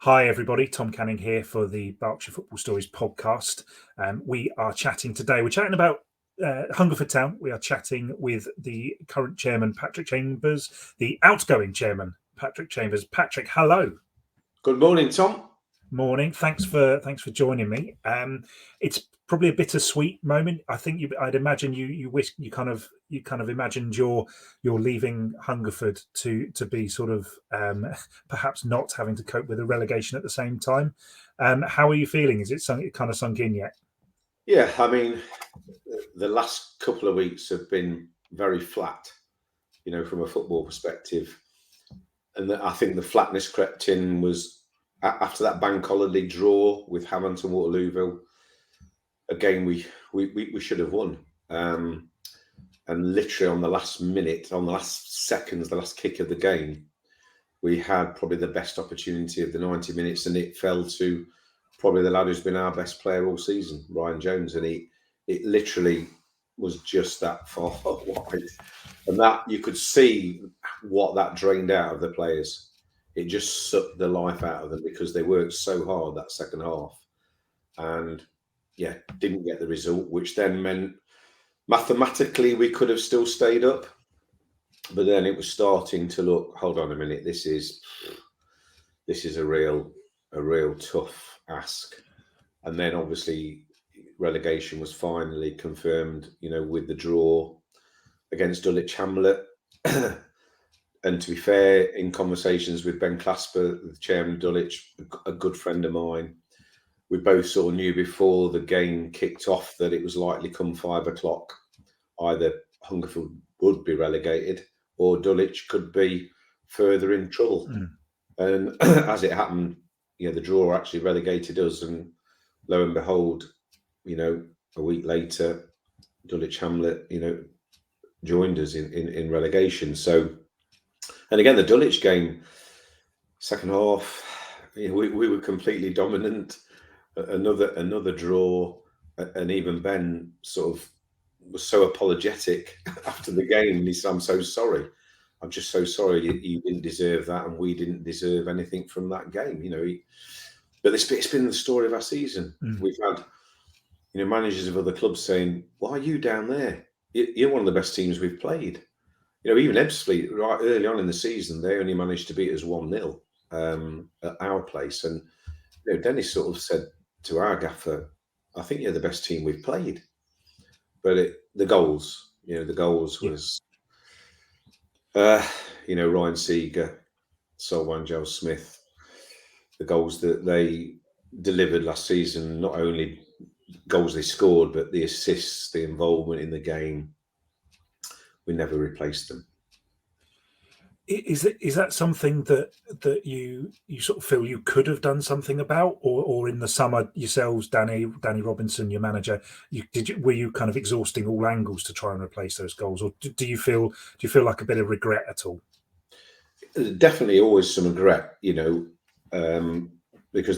Hi, everybody. Tom Canning here for the Berkshire Football Stories podcast. We are chatting today. We're chatting about Hungerford Town. We are chatting with the current chairman, Patrick Chambers, the outgoing chairman, Patrick Chambers. Patrick, hello. Good morning, Tom. Morning. Thanks for joining me. It's probably a bittersweet moment. I think I'd imagine you wish you kind of imagined you're leaving Hungerford to be sort of perhaps not having to cope with a relegation at the same time. How are you feeling? Is it kind of sunk in yet? Yeah, I mean, the last couple of weeks have been very flat, from a football perspective. And I think the flatness crept in was after that bank holiday draw with Hammond and Waterlooville. Again, we should have won. And literally on the last minute, on the last seconds, the last kick of the game, we had probably the best opportunity of the 90 minutes, and it fell to probably the lad who's been our best player all season, Ryan Jones, and it literally was just that far wide. And that you could see what that drained out of the players. It just sucked the life out of them because they worked so hard that second half. And yeah, didn't get the result, which then meant mathematically we could have still stayed up. But then it was starting to look, hold on a minute, this is a real tough ask. And then obviously relegation was finally confirmed, with the draw against Dulwich Hamlet. And to be fair, in conversations with Ben Clasper, the chairman of Dulwich, a good friend of mine, we both sort of knew before the game kicked off that it was likely come 5 o'clock, either Hungerford would be relegated or Dulwich could be further in trouble. And as it happened, the draw actually relegated us, and lo and behold, a week later, Dulwich Hamlet, joined us in relegation. So, and again, the Dulwich game, second half, we were completely dominant. Another draw, and even Ben sort of was so apologetic after the game. He said, "I'm so sorry. I'm just so sorry. You didn't deserve that, and we didn't deserve anything from that game." But it's been the story of our season. We've had, managers of other clubs saying, "Why are you down there? You're one of the best teams we've played." Even Ebbsfleet, right early on in the season, they only managed to beat us 1-0 at our place. And Dennis sort of said to our gaffer, "I think you're the best team we've played." But the goals was, Ryan Seeger, Solwan Joe Smith, the goals that they delivered last season, not only goals they scored, but the assists, the involvement in the game, we never replaced them. Is that something that you sort of feel you could have done something about, or in the summer yourselves, Danny Robinson, your manager, were you kind of exhausting all angles to try and replace those goals, or do you feel like a bit of regret at all? Definitely, always some regret, because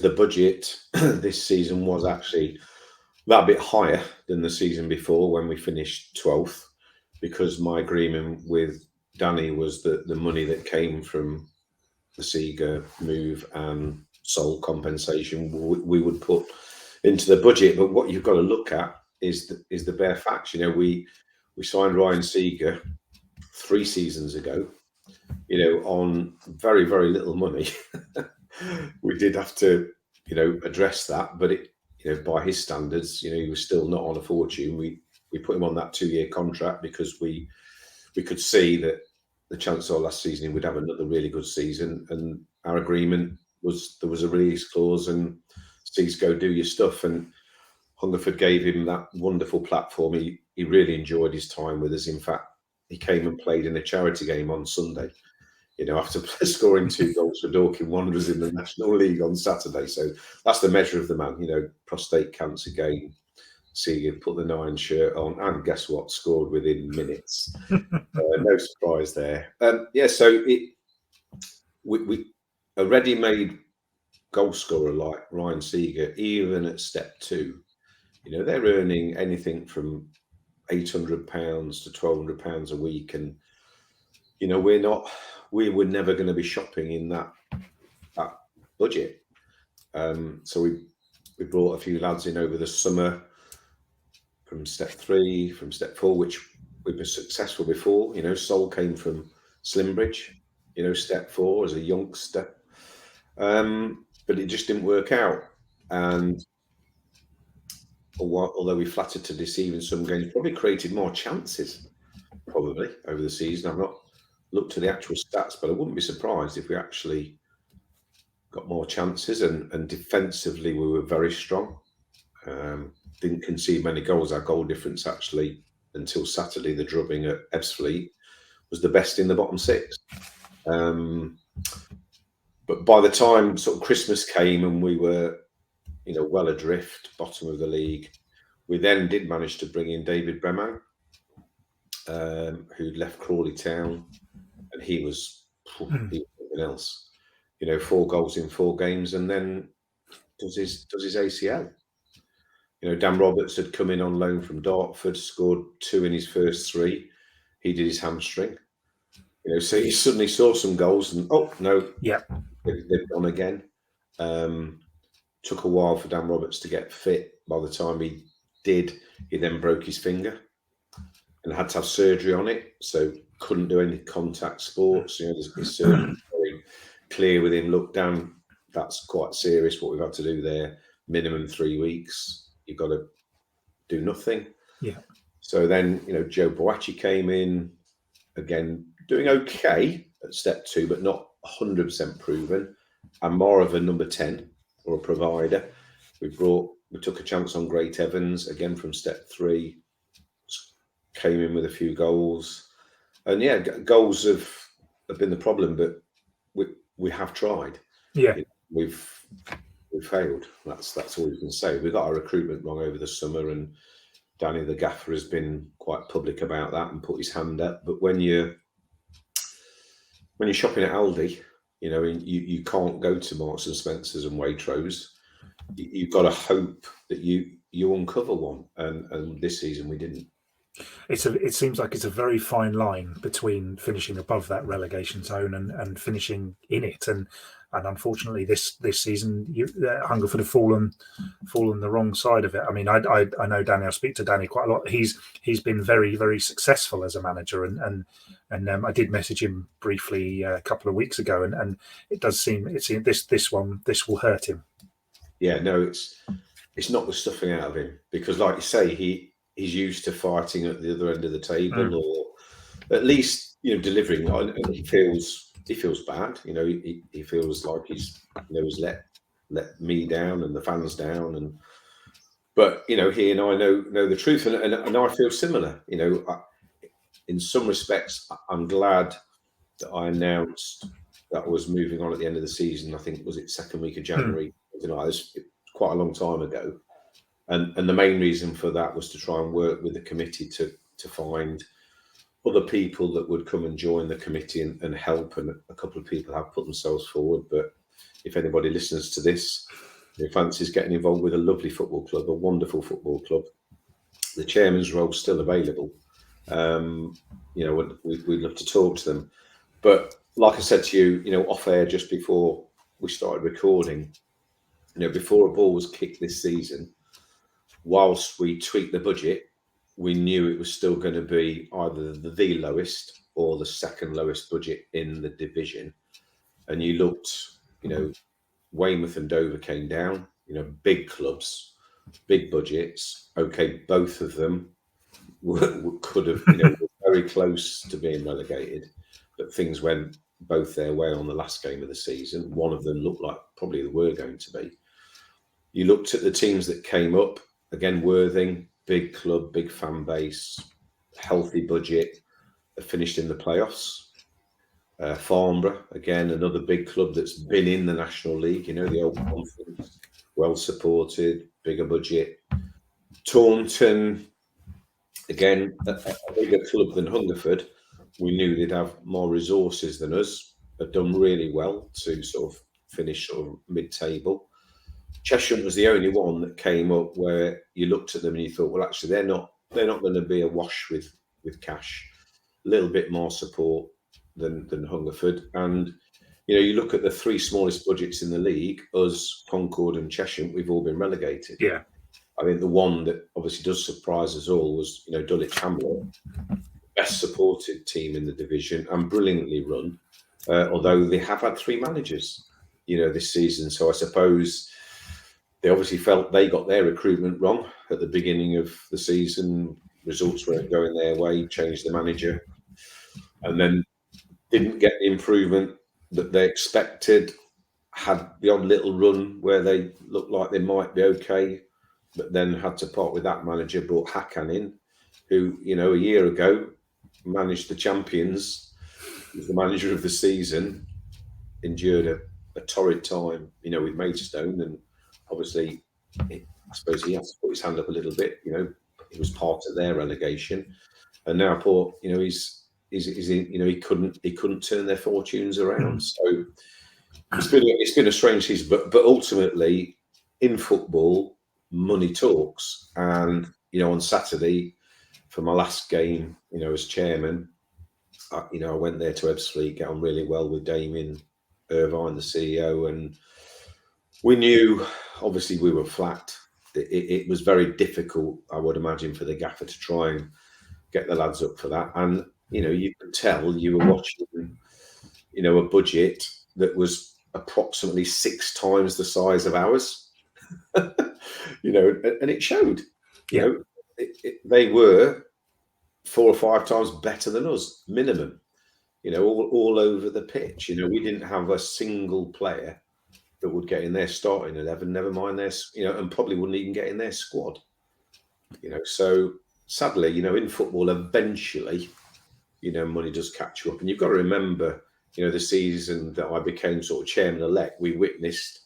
the budget this season was actually that bit higher than the season before when we finished 12th, because my agreement with Danny was that the money that came from the Seeger move and Sol compensation we would put into the budget. But what you've got to look at is the bare facts. We signed Ryan Seeger 3 seasons ago, on very, very little money. We did have to, address that, but by his standards, he was still not on a fortune. We put him on that 2-year contract because we could see that the Chancellor last season he would have another really good season, and our agreement was there was a release clause and cease, go do your stuff. And Hungerford gave him that wonderful platform. He really enjoyed his time with us. In fact, he came and played in a charity game on Sunday, after scoring 2 goals for Dorking Wanderers in the National League on Saturday. So that's the measure of the man, prostate cancer game. Seeger put the 9 shirt on, and guess what? Scored within minutes. No surprise there. So we a ready-made goal scorer like Ryan Seeger, even at step 2, they're earning anything from £800 to £1,200 a week, and we were never going to be shopping in that budget. So we brought a few lads in over the summer from step 3, from step 4, which we were successful before. Sol came from Slimbridge, step 4 as a youngster. But it just didn't work out. And although we flattered to deceive in some games, probably created more chances, probably, over the season. I've not looked at the actual stats, but I wouldn't be surprised if we actually got more chances. And defensively, we were very strong. Didn't concede many goals. Our goal difference, actually, until Saturday, the drubbing at Ebbsfleet, was the best in the bottom 6. But by the time sort of Christmas came and we were, well adrift, bottom of the league, we then did manage to bring in David Breman, who'd left Crawley Town, and he was something else. 4 goals in 4 games, and then does his ACL. Dan Roberts had come in on loan from Dartford, scored 2 in his first 3. He did his hamstring. So he suddenly saw some goals, and they've gone again. Took a while for Dan Roberts to get fit. By the time he did, he then broke his finger and had to have surgery on it, so couldn't do any contact sports. His surgery very clear with him. Look, Dan, that's quite serious what we've had to do there. Minimum 3 weeks. You've got to do nothing. Yeah. So then, Joe Boachi came in, again, doing okay at step 2, but not 100% proven, and more of a number 10 or a provider. We took a chance on Great Evans, again from step 3, came in with a few goals. And goals have been the problem, but we have tried. Yeah. We've failed. That's all you can say. We got our recruitment wrong over the summer, and Danny the gaffer has been quite public about that and put his hand up. But when you're shopping at Aldi, you can't go to Marks and Spencers and Waitrose. You've got to hope that you uncover one, and this season we didn't. It seems like it's a very fine line between finishing above that relegation zone and finishing in it, and unfortunately this season Hungerford have fallen the wrong side of it. I mean, I know Danny. I speak to Danny quite a lot. He's been very, very successful as a manager, and I did message him briefly a couple of weeks ago, and it does seem this will hurt him. Yeah, no, it's not the stuffing out of him, because, like you say, he's used to fighting at the other end of the table, or at least delivering. And he feels bad. He feels like he's let me down and the fans down, but he and I know the truth, and I feel similar. In some respects, I'm glad that I announced that I was moving on at the end of the season. I think was it second week of January, something like this, quite a long time ago. And the main reason for that was to try and work with the committee to find other people that would come and join the committee and help. And a couple of people have put themselves forward. But if anybody listens to this, fancies getting involved with a lovely football club, a wonderful football club, the chairman's role is still available. We'd love to talk to them. But like I said to you, off air just before we started recording, before a ball was kicked this season, whilst we tweaked the budget, we knew it was still going to be either the lowest or the second lowest budget in the division. And you looked, Weymouth and Dover came down, big clubs, big budgets. Okay, both of them could have, were very close to being relegated, but things went both their way on the last game of the season. One of them looked like probably they were going to be. You looked at the teams that came up. Again, Worthing, big club, big fan base, healthy budget, finished in the playoffs. Farnborough, again, another big club that's been in the National League, the old conference, well supported, bigger budget. Taunton, again, a bigger club than Hungerford. We knew they'd have more resources than us, but done really well to sort of finish sort of mid-table. Cheshire was the only one that came up where you looked at them and you thought, well, actually, they're not going to be awash with cash. A little bit more support than Hungerford, and You look at the three smallest budgets in the league, us, Concord and Chesham, we've all been relegated. Yeah. I think the one that obviously does surprise us all was, Dulwich Hamlet, best supported team in the division and brilliantly run, although they have had three managers, this season. So I suppose they obviously felt they got their recruitment wrong at the beginning of the season. Results weren't going their way, changed the manager, and then didn't get the improvement that they expected. Had the odd little run where they looked like they might be okay, but then had to part with that manager, brought Hakan in, who, a year ago managed the champions, was the manager of the season, endured a torrid time, with Maidstone, and obviously, I suppose he has to put his hand up a little bit. He was part of their relegation, and now poor, he's he couldn't turn their fortunes around. So it's been a strange season, but ultimately in football, money talks. And on Saturday, for my last game, as chairman, I went there to Ebbsfleet, get on really well with Damien Irvine, the CEO, and we knew obviously we were flat. It was very difficult, I would imagine, for the gaffer to try and get the lads up for that. And you could tell you were watching, a budget that was approximately 6 times the size of ours, and it showed. They were 4 or 5 times better than us, minimum. All over the pitch. We didn't have a single player that would get in their starting 11, never mind their, and probably wouldn't even get in their squad. So sadly, in football, eventually, money does catch you up. And you've got to remember, the season that I became sort of chairman-elect, we witnessed,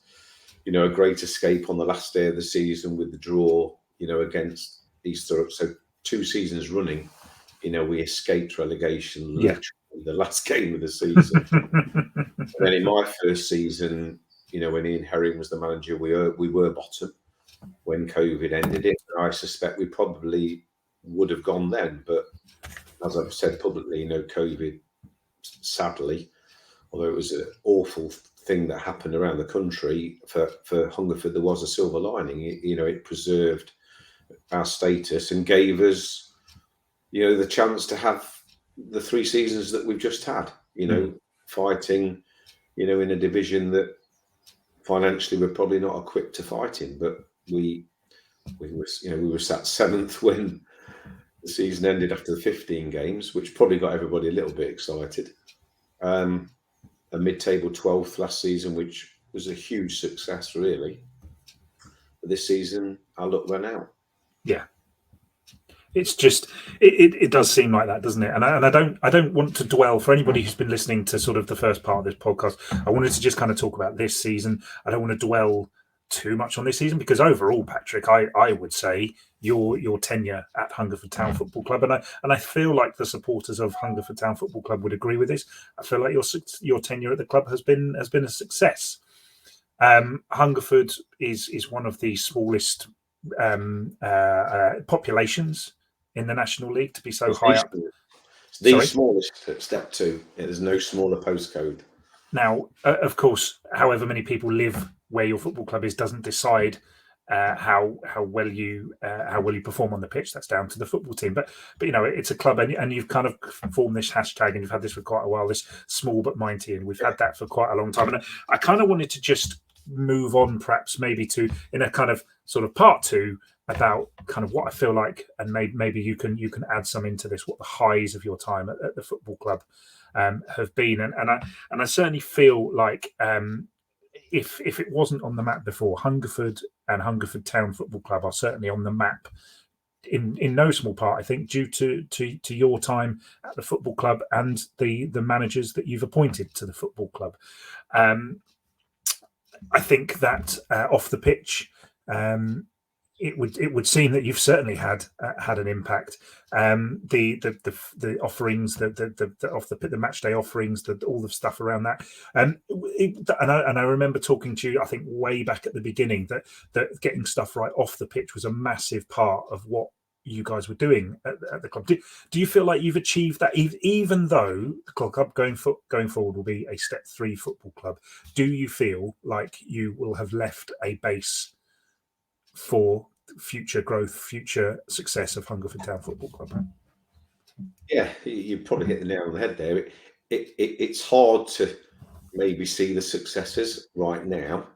a great escape on the last day of the season with the draw, against East Thurrock. So 2 seasons running, we escaped relegation literally the last game of the season. And then in my first season, when Ian Herring was the manager, we were bottom when COVID ended it. I suspect we probably would have gone then. But as I've said publicly, COVID, sadly, although it was an awful thing that happened around the country, for Hungerford, there was a silver lining. It preserved our status and gave us, the chance to have the 3 seasons that we've just had, fighting, in a division that financially we're probably not equipped to fight in. But we were sat 7th when the season ended after the 15 games, which probably got everybody a little bit excited. A mid-table 12th last season, which was a huge success, really. But this season, our luck ran out. Yeah. It's just it does seem like that, doesn't it? And I don't want to dwell, for anybody who's been listening to sort of the first part of this podcast. I wanted to just kind of talk about this season. I don't want to dwell too much on this season, because overall, Patrick, I would say your tenure at Hungerford Town Football Club, and I feel like the supporters of Hungerford Town Football Club would agree with this. I feel like your tenure at the club has been a success. Hungerford is one of the smallest populations in the National League to be so high up. It's the smallest at step 2. There's no smaller postcode. Now, of course, however many people live where your football club is doesn't decide how well you perform on the pitch. That's down to the football team. But it's a club, and you've kind of formed this hashtag, and you've had this for quite a while. This small but mighty, and we've had that for quite a long time. And I kind of wanted to just move on, perhaps maybe to in a kind of sort of part 2 about kind of what I feel like, and maybe you can add some into this, what the highs of your time at the football club have been, and I certainly feel like if it wasn't on the map before, Hungerford and Hungerford Town Football Club are certainly on the map in no small part, I think, due to your time at the football club and the managers that you've appointed to the football club. I think that off the pitch, it would seem that you've certainly had an impact. The offerings, the off the match day offerings, all the stuff around that, and I remember talking to you, I think, way back at the beginning, that getting stuff right off the pitch was a massive part of what you guys were doing at the club. Do you feel like you've achieved that, even though the club going forward will be a Step 3 football club? Do you feel like you will have left a base for future growth, future success of Hungerford Town Football Club? Yeah, you probably hit the nail on the head there. It's hard to maybe see the successes right now,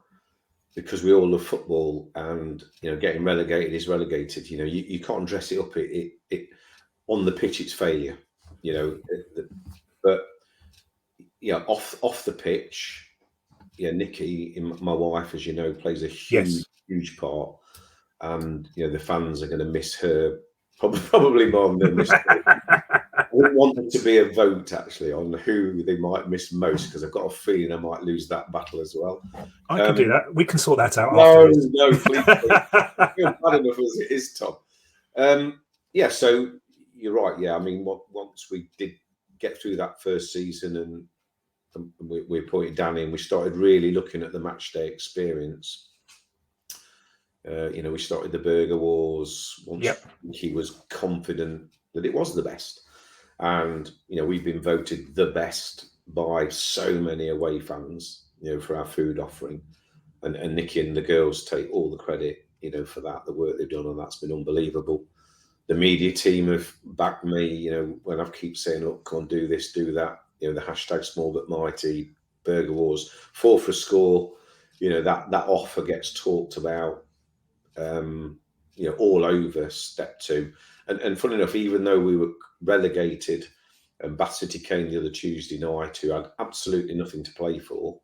because we all love football, and getting relegated is relegated. You can't dress it up. It on the pitch, it's failure. But off the pitch, Nikki, my wife, as you know, plays a huge part, and the fans are going to miss her probably more than they miss her. I wouldn't want there to be a vote actually on who they might miss most, because I've got a feeling I might lose that battle as well. I can do that. We can sort that out No, afterwards. no, please. I feel bad enough as it is, Tom. So you're right. Yeah, I mean, once we did get through that first season and we appointed Danny and we started really looking at the match day experience. We started the Burger Wars once he was confident that it was the best. And, we've been voted the best by so many away fans, for our food offering. And Nikki and the girls take all the credit, for that, the work they've done, and that's been unbelievable. The media team have backed me, when I keep saying, look, come on, do this, do that. The hashtag small but mighty, Burger Wars, 4 for a score. That offer gets talked about, all over Step 2. And funny enough, even though we were relegated and Bath City came the other Tuesday night, who had absolutely nothing to play for,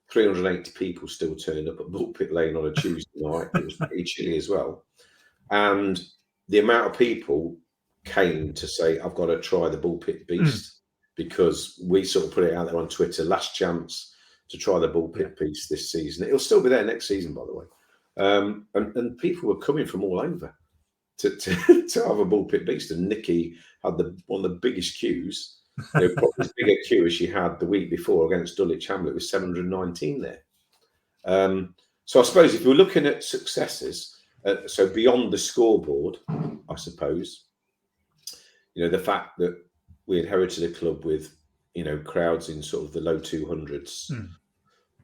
380 people still turned up at Bullpit Lane on a Tuesday night. It was pretty chilly as well. And the amount of people came to say, I've got to try the Bullpit Beast, because we sort of put it out there on Twitter, last chance to try the Bullpit Beast this season. It'll still be there next season, by the way. And people were coming from all over to have a Bullpit Beast. And Nikki had one of the biggest queues. Probably as big a queue as she had the week before against Dulwich Hamlet, with 719 there. So I suppose if we're looking at successes, so beyond the scoreboard, I suppose, the fact that we inherited a club with, crowds in sort of the low 200s,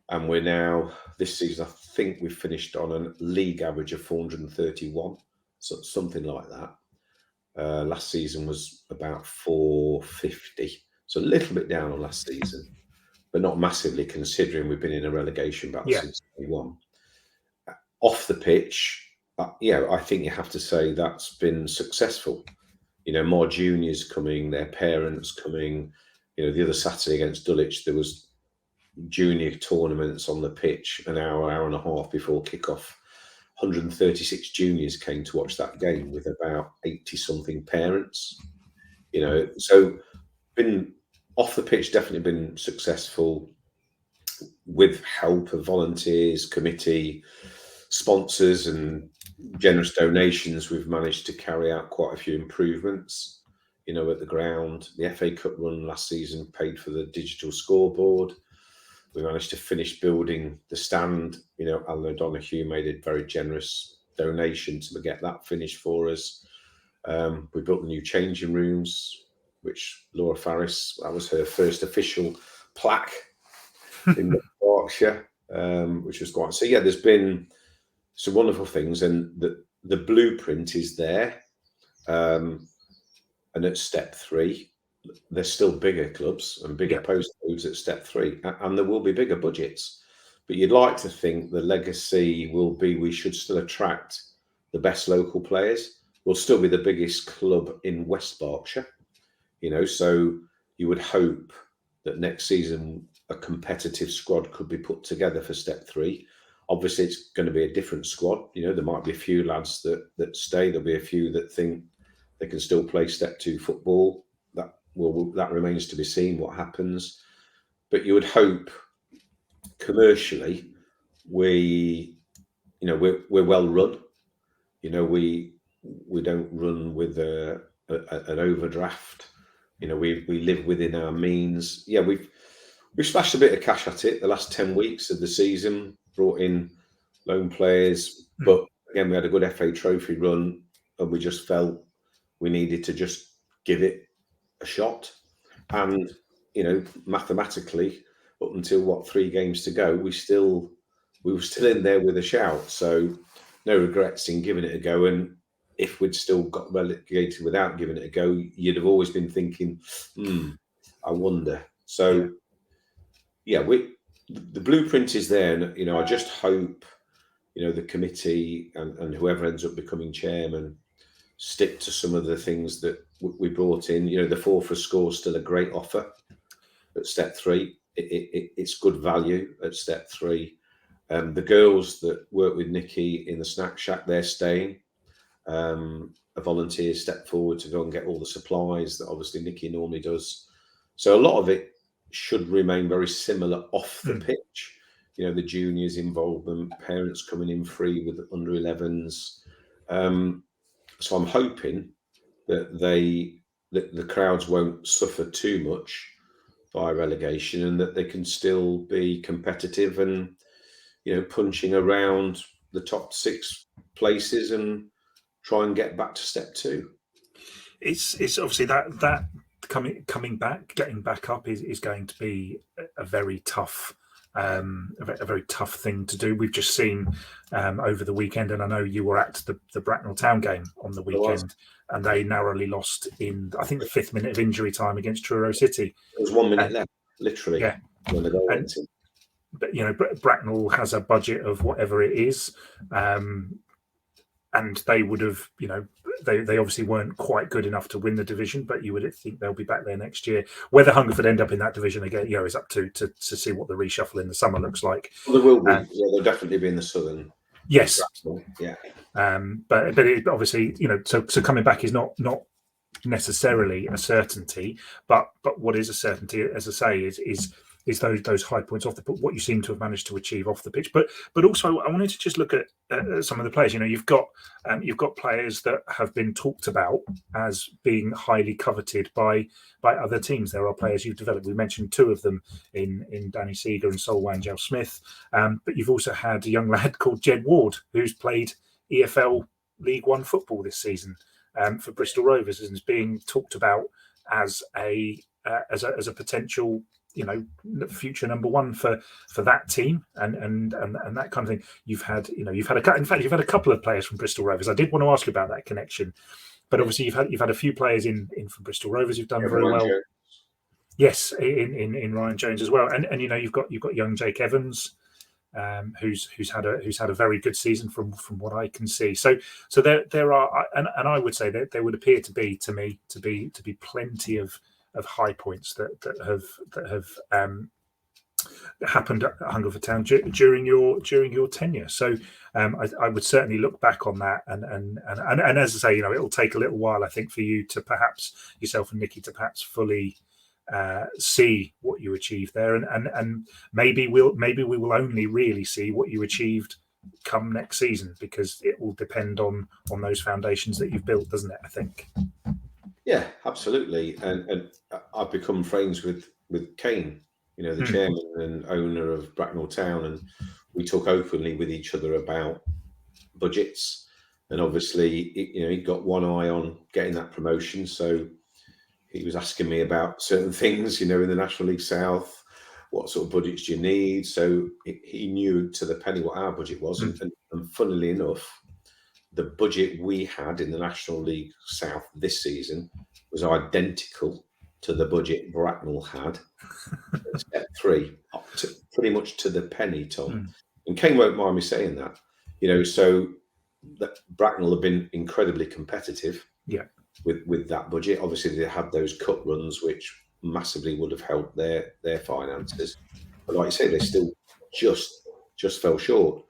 and we're now, this season, I think we finished on a league average of 431, so something like that. Last season was about 450, so a little bit down on last season, but not massively, considering we've been in a relegation battle since 2021. Off the pitch, I think you have to say that's been successful. More juniors coming, their parents coming. The other Saturday against Dulwich, there was junior tournaments on the pitch an hour and a half before kickoff. 136 juniors came to watch that game, with about 80 something parents. So been off the pitch, definitely been successful, with help of volunteers, committee, sponsors and generous donations. We've managed to carry out quite a few improvements, at the ground. The FA Cup run last season paid for the digital scoreboard. We managed to finish building the stand. Alan O'Donoghue made a very generous donation to get that finished for us. We built the new changing rooms, which Laura Farris, that was her first official plaque in Berkshire, which was quite. So yeah, there's been some wonderful things, and the blueprint is there. And at Step 3, there's still bigger clubs and bigger postcodes at Step 3, and there will be bigger budgets. But you'd like to think the legacy will be, we should still attract the best local players. We'll still be the biggest club in West Berkshire, so you would hope that next season a competitive squad could be put together for Step 3. Obviously, it's going to be a different squad. There might be a few lads that stay. There'll be a few that think they can still play Step 2 football. That remains to be seen what happens. But you would hope commercially we're well run. We don't run with an overdraft. We live within our means. Yeah, we've splashed a bit of cash at it the last 10 weeks of the season, brought in loan players, but again, we had a good FA Trophy run. and we just felt we needed to just give it a shot. And mathematically, up until 3 games to go, we were still in there with a shout. So no regrets in giving it a go. And if we'd still got relegated without giving it a go, you'd have always been thinking, I wonder. So yeah, the blueprint is there, and I just hope the committee and whoever ends up becoming chairman stick to some of the things that we brought in. The 4 for a score is still a great offer at step 3. It's good value at step 3. The girls that work with Nikki in the snack shack, they're staying. A volunteer stepped forward to go and get all the supplies that obviously Nikki normally does. So a lot of it should remain very similar off the pitch. The juniors involvement, parents coming in free with under 11s. So I'm hoping that the crowds won't suffer too much by relegation, and that they can still be competitive and punching around the top 6 places and try and get back to step 2. It's obviously that coming back, getting back up is going to be a very tough. A very tough thing to do. We've just seen over the weekend, and I know you were at the Bracknell Town game on the weekend, and they narrowly lost in, I think, the 5th minute of injury time against Truro City. There was 1 minute left, literally. Yeah, when the goal went in. But Bracknell has a budget of whatever it is, and they would have, they obviously weren't quite good enough to win the division, but you would think they'll be back there next year. Whether Hungerford end up in that division again, is up to see what the reshuffle in the summer looks like. Well, there will be. They'll definitely be in the southern. Yes. Yeah. But it obviously, so coming back is not necessarily a certainty, but what is a certainty, as I say, is those high points off the pitch, what you seem to have managed to achieve off the pitch. But also I wanted to just look at some of the players. You've got players that have been talked about as being highly coveted by other teams. There are players you've developed. We mentioned 2 of them in Danny Seeger and Sol Wanjel Smith, but you've also had a young lad called Jed Ward who's played EFL League One football this season for Bristol Rovers, and is being talked about as a potential future number 1 for that team and that kind of thing. You've had a couple of players from Bristol Rovers. I did want to ask you about that connection, but obviously you've had a few players in from Bristol Rovers who've done very well. Jones. Yes, in Ryan Jones as well, and you've got young Jake Evans, who's had a very good season from what I can see. So there are, and I would say that there would appear to be plenty of high points that have happened at Hungerford Town during your tenure. So I would certainly look back on that, and as I say, it'll take a little while, I think, for you to perhaps, yourself and Nikki, to perhaps fully see what you achieved there, and maybe we will only really see what you achieved come next season, because it will depend on those foundations that you've built, doesn't it, I think? Yeah, absolutely. And I've become friends with Kane, the chairman and owner of Bracknell Town, and we talk openly with each other about budgets. And obviously, he got one eye on getting that promotion, so he was asking me about certain things, in the National League South. What sort of budgets do you need? So he knew to the penny what our budget was, and funnily enough, the budget we had in the National League South this season was identical to the budget Bracknell had at step 3, pretty much to the penny, Tom. And Kane won't mind me saying that, so that Bracknell have been incredibly competitive with that budget. Obviously, they had those cup runs, which massively would have helped their finances. But like you say, they still just fell short.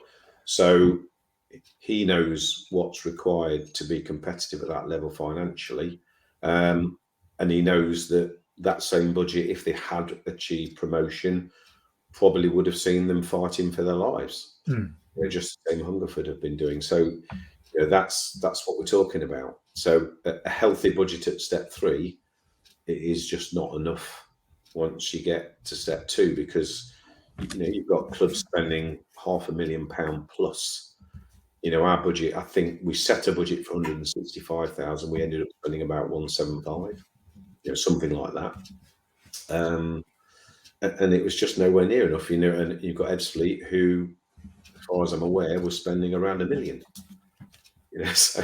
So he knows what's required to be competitive at that level financially, and he knows that same budget, if they had achieved promotion, probably would have seen them fighting for their lives. Just the same Hungerford have been doing. So that's what we're talking about. So a healthy budget at step 3, it is just not enough once you get to step 2, because you've got clubs spending £500,000 plus our budget, I think we set a budget for 165,000. We ended up spending about 175, something like that. And it was just nowhere near enough, and you've got Ebbsfleet, who, as far as I'm aware, was spending around $1 million. So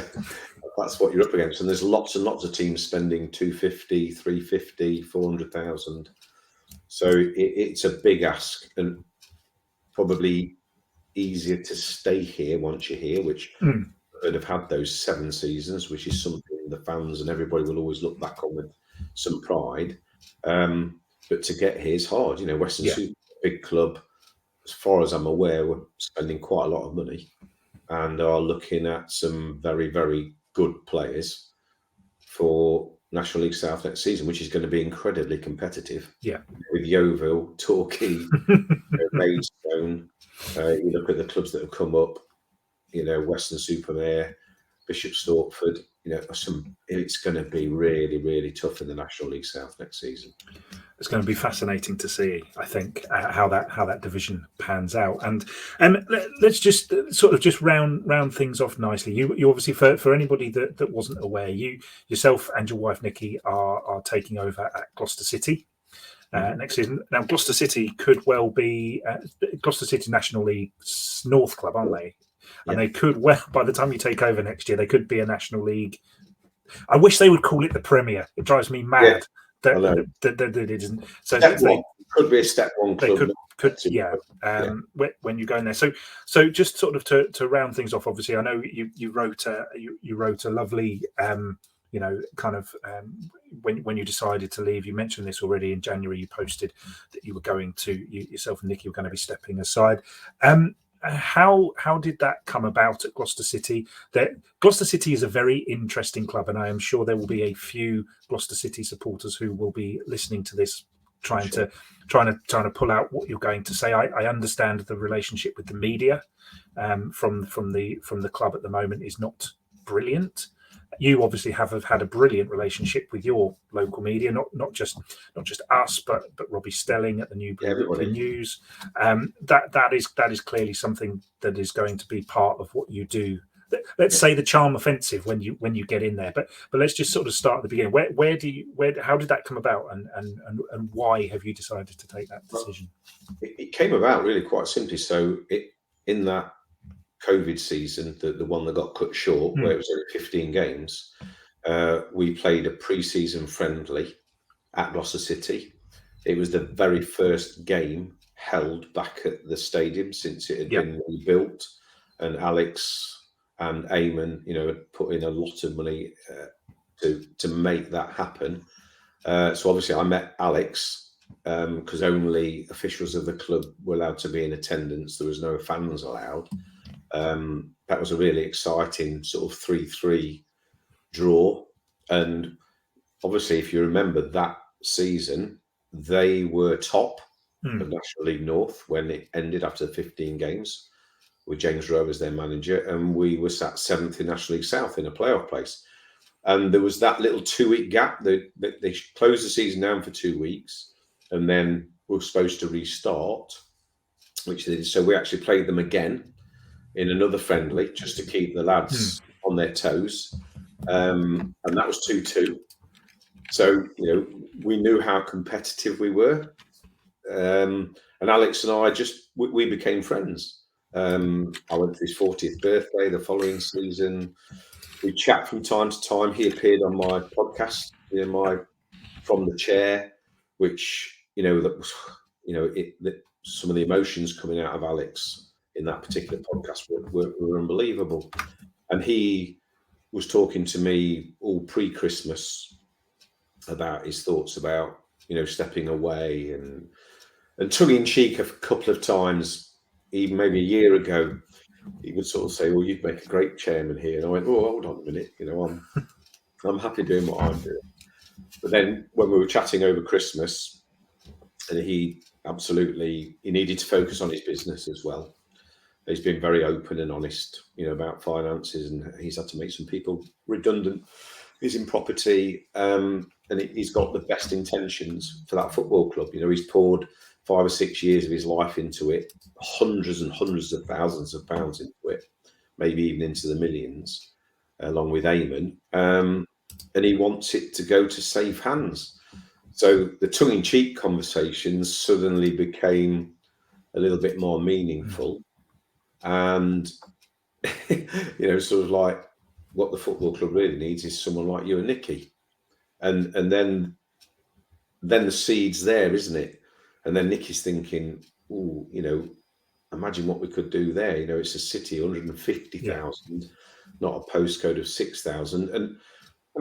that's what you're up against. And there's lots and lots of teams spending 250, 350, 400,000. So it's a big ask, and probably easier to stay here once you're here, which would have had those 7 seasons, which is something the fans and everybody will always look back on with some pride. But to get here is hard. Western Super, big club, as far as I'm aware, we're spending quite a lot of money and are looking at some very, very good players for National League South next season, which is going to be incredibly competitive. Yeah. With Yeovil, Torquay, Maidstone. You look at the clubs that have come up, Western Supermare, Bishop Stortford. It's going to be really, really tough in the National League South next season. It's going to be fascinating to see, I think, how that division pans out. And let's just sort of just round things off nicely. You obviously, for anybody that wasn't aware, yourself and your wife Nikki are taking over at Gloucester City next season. Now, Gloucester City could well be Gloucester City National League North club, aren't they? And they could well, by the time you take over next year, they could be a National League. I wish they would call it the Premier. It drives me mad. That it isn't. So could be a step one club. When you go in there. So just sort of to round things off. Obviously, I know you wrote a lovely when you decided to leave. You mentioned this already in January. You posted that you were going to yourself and Nikki were going to be stepping aside. How did that come about at Gloucester City? Gloucester City is a very interesting club, and I am sure there will be a few Gloucester City supporters who will be listening to this, trying to pull out what you're going to say. I understand the relationship with the media from the club at the moment is not brilliant. You obviously have had a brilliant relationship with your local media, not just us, but Robbie Stelling at the New Brooklyn News. That is clearly something that is going to be part of what you do. Let's say the charm offensive when you get in there. But let's just sort of start at the beginning. How did that come about, and why have you decided to take that decision? It came about really quite simply. So in that COVID season, the one that got cut short, where it was only 15 games, we played a pre-season friendly at Gloucester City. It was the very first game held back at the stadium since it had been rebuilt, and Alex and Eamon, had put in a lot of money to make that happen. So obviously I met Alex because only officials of the club were allowed to be in attendance. There was no fans allowed. That was a really exciting sort of 3-3 draw. And obviously, if you remember that season, they were top of National League North when it ended after 15 games with James Rowe as their manager. And we were sat 7th in National League South in a playoff place. And there was that little 2-week gap. They closed the season down for 2 weeks and then were supposed to restart, which they did. So we actually played them again in another friendly just to keep the lads on their toes. And that was 2-2. So, we knew how competitive we were. And Alex and I we became friends. I went to his 40th birthday the following season. We chat from time to time. He appeared on my podcast, From the Chair, which, some of the emotions coming out of Alex in that particular podcast were unbelievable. And he was talking to me all pre-Christmas about his thoughts about, stepping away, and tongue-in-cheek a couple of times, even maybe a year ago, he would sort of say, well, you'd make a great chairman here. And I went, oh, hold on a minute, I'm happy doing what I'm doing. But then when we were chatting over Christmas, and he needed to focus on his business as well. He's been very open and honest, about finances, and he's had to make some people redundant. He's in property, and he's got the best intentions for that football club. He's poured 5 or 6 years of his life into it, hundreds and hundreds of thousands of pounds into it, maybe even into the millions, along with Eamon. And he wants it to go to safe hands. So the tongue-in-cheek conversations suddenly became a little bit more meaningful, and sort of like what the football club really needs is someone like you and Nicky, and then the seed's there, isn't it? And then Nicky's thinking, oh, imagine what we could do there. It's a city, 150,000, not a postcode of 6,000, and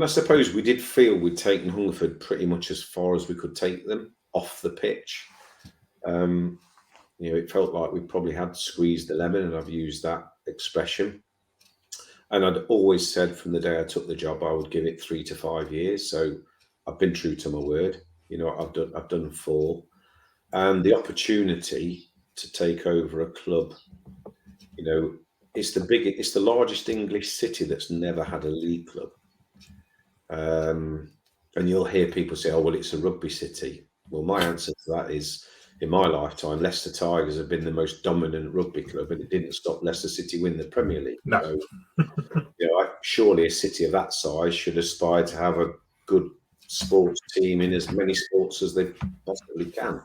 I suppose we did feel we'd taken Hungerford pretty much as far as we could take them off the pitch. It felt like we probably had squeezed the lemon, and I've used that expression. And I'd always said from the day I took the job, I would give it 3 to 5 years. So I've been true to my word. I've done 4, and the opportunity to take over a club. It's the largest English city that's never had a league club. And you'll hear people say, "Oh, well, it's a rugby city." Well, my answer to that is, in my lifetime, Leicester Tigers have been the most dominant rugby club, and it didn't stop Leicester City win the Premier League. No. So, surely a city of that size should aspire to have a good sports team in as many sports as they possibly can.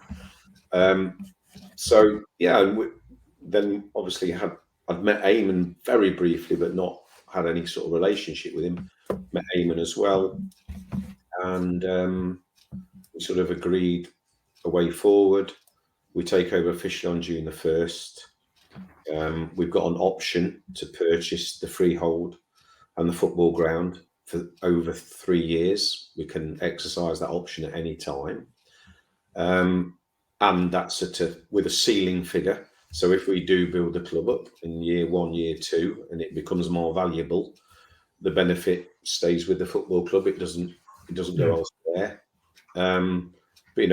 Then obviously I'd met Eamon very briefly, but not had any sort of relationship with him. Met Eamon as well, and we sort of agreed a way forward. We take over officially on June the 1st. We've got an option to purchase the freehold and the football ground for over 3 years. We can exercise that option at any time, and that's with a ceiling figure. So if we do build the club up in year 1, year 2, and it becomes more valuable, the benefit stays with the football club. It doesn't go elsewhere. But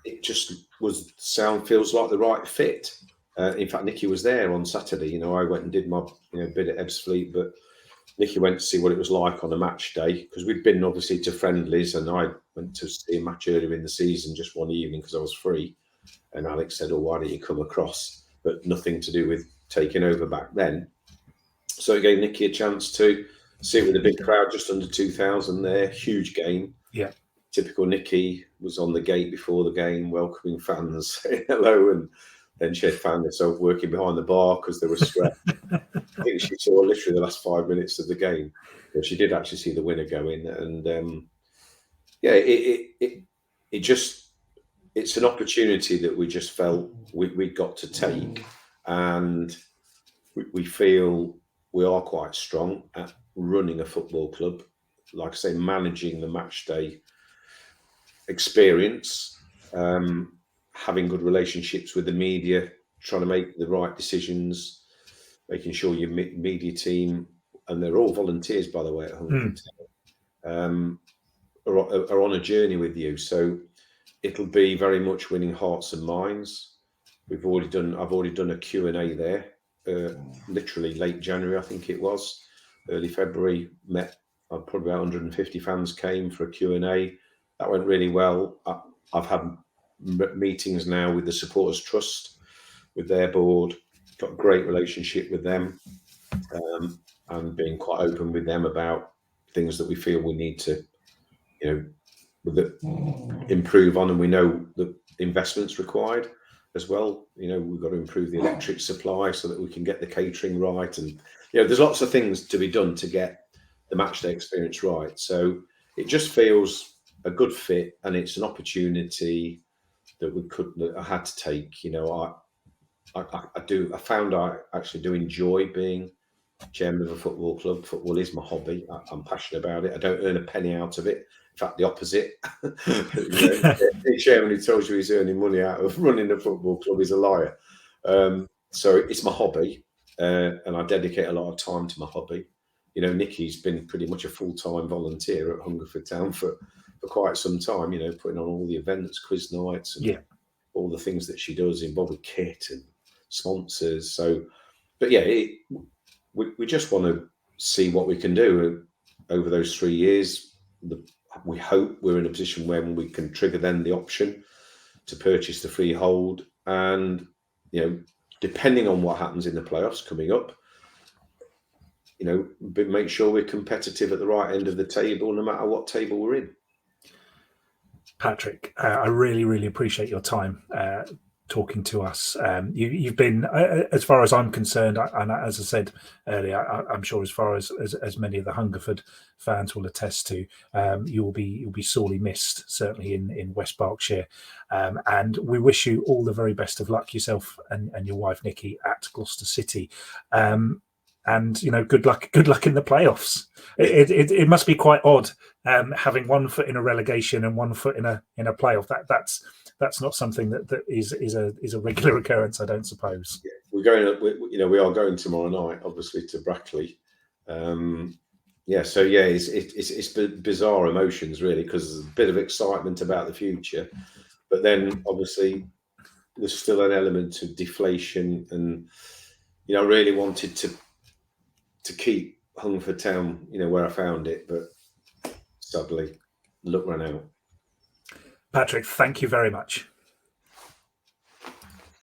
it just feels like the right fit. In fact, Nicky was there on Saturday. I went and did my bid at Ebbsfleet, but Nicky went to see what it was like on a match day, because we'd been obviously to friendlies, and I went to see a match earlier in the season just one evening because I was free. And Alex said, "Oh, why don't you come across?" But nothing to do with taking over back then. So it gave Nicky a chance to see it with a big crowd, just under 2,000 there. Huge game. Yeah. Typical Nicky was on the gate before the game, welcoming fans, saying hello, and then she had found herself working behind the bar because there was sweat. I think she saw literally the last 5 minutes of the game. But she did actually see the winner go in, and it's an opportunity that we just felt we got to take, and we feel we are quite strong at running a football club. Like I say, managing the match day experience, having good relationships with the media, trying to make the right decisions, making sure your media team, and they're all volunteers, by the way, at Hungerford Town, are on a journey with you. So it'll be very much winning hearts and minds. I've already done a Q&A there, literally late January, I think it was, early February. Met probably about 150 fans came for a Q&A. That went really well. I've had meetings now with the Supporters Trust, with their board. Got a great relationship with them, and being quite open with them about things that we feel we need to, improve on, and we know the investments required as well. We've got to improve the electric supply so that we can get the catering right, and there's lots of things to be done to get the matchday experience right. So it just feels a good fit, and it's an opportunity that I had to take. I found I actually do enjoy being chairman of a football club. Football is my hobby. I'm passionate about it. I don't earn a penny out of it. In fact, the opposite. Any chairman who tells you he's earning money out of running a football club is a liar. So it's my hobby, and I dedicate a lot of time to my hobby. Nicky's been pretty much a full-time volunteer at Hungerford Town for quite some time, putting on all the events, quiz nights, and all the things that she does, involved with kit and sponsors. So, but we just want to see what we can do over those 3 years. We hope we're in a position when we can trigger then the option to purchase the freehold, and depending on what happens in the playoffs coming up, make sure we're competitive at the right end of the table, no matter what table we're in. Patrick, I really, really appreciate your time talking to us. You've been, as far as I'm concerned, and as I said earlier, I'm sure as far as many of the Hungerford fans will attest to, you'll be sorely missed, certainly in West Berkshire. And we wish you all the very best of luck, yourself and your wife Nikki, at Gloucester City. And good luck in the playoffs. It must be quite odd having one foot in a relegation and one foot in a playoff. That's not something that is a regular occurrence, I don't suppose. Yeah, we are going tomorrow night, obviously, to Brackley. It's bizarre emotions, really, because there's a bit of excitement about the future, but then obviously there's still an element of deflation, and I really wanted to keep Hungerford Town, where I found it, but sadly, luck ran out. Patrick, thank you very much.